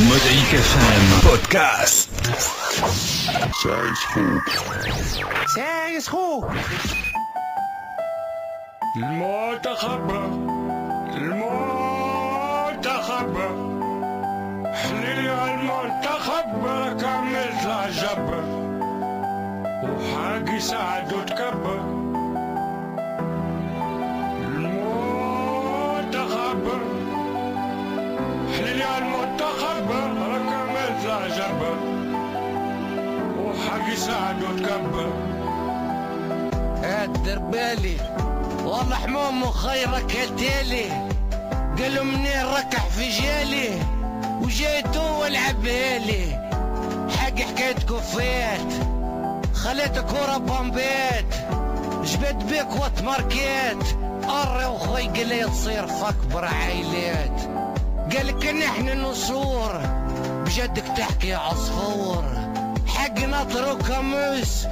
Mosaïque FM Podcast. سايس خو المنتخب حليلي المنتخب كامل العجب وحاجي سعد وتكبر المنتخب حليلي المنتخب كامل العجب وحاجي سعد وتكبر الدربالي والله حموم خيرك التالي قالوا منين ركح في جالي وجيتو والعبالي حق حكاية كفات خليت كورة بومبات جبت بيك وتماركات قري وخوي قالي تصير فكبر عائلات قالك نحن النصور بجدك تحكي عصفور حق نطر وكاموس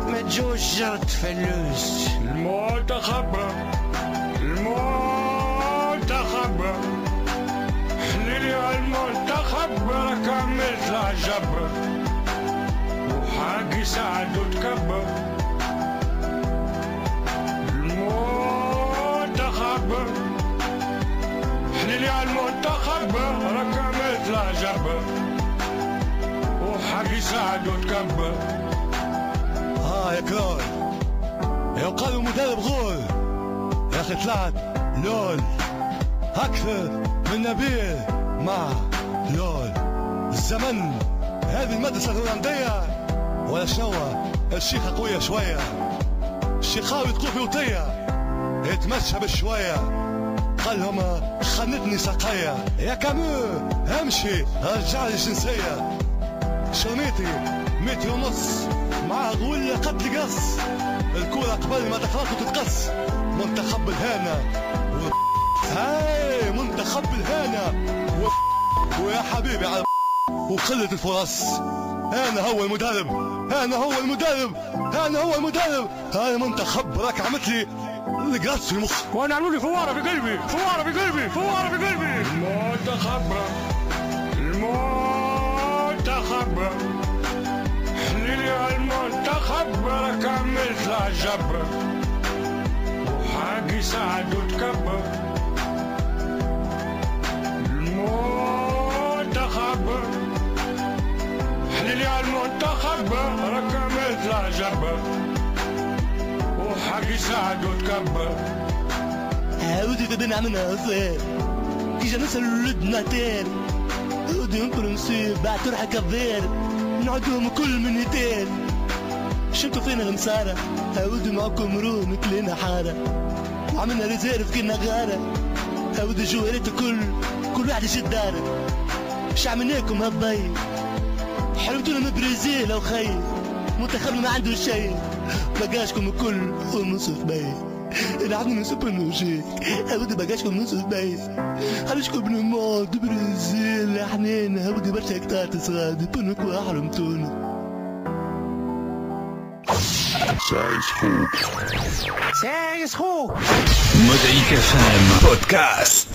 ما تجوش جرد فلوس المنتخب حليلي المنتخب كامل العجب وحاجي سعد وتكبر المنتخب حليلي المنتخب كامل العجب وحاجي سعد وتكبر يا كرول يا قالوا مدرب غول يا اخي طلعت لول اكثر من نبيل مع لول الزمن هذه المدرسة الهولندية ولا شنوة الشيخة قوية شوية الشيخاوي تقول في وطية يتمشى بشوية قال لهم خنتني ساقية يا كامو امشي رجعلي الجنسية شرميتي 100 ونص مع غول قتل قص الكورة قبل ما تخلط وتتقص منتخب الهانة هاي منتخب الهانة ويا حبيبي على وقلة الفرص انا هو المدرب هاي منتخب راك عملت لي القرص في مخ وانا عملوا لي فوارة في قلبي المنتخب حليلي المنتخب كامل العجب وحاجي سعد وتكبر المنتخب حليلي المنتخب كامل العجب وحاجي سعد وتكبر ودي بدنا عملنا صير كيجا نسأل ولدنا تاني ودي ينقلوا نصيب بعد تروح كبير نعدهم كل منيتين شفتوا فينا غمسارة هاودي معكم روم كلنا حارة وعملنا ريزيرف كنا غارة هاودي جوهرات كل واحد يشد داره مش عملناكم هالضي حرمتونا من برازيل او خي منتخبنا ما عنده شيء بقاشكم الكل ونصف بي العبنا نسيب نوشيك هاودي بقاشكم نصف بي خليشكم بنموت برازيل يا حنين هاودي برشا كتار تصغادي بنكوا حرمتونا سايس خو Mosaïque FM Podcast.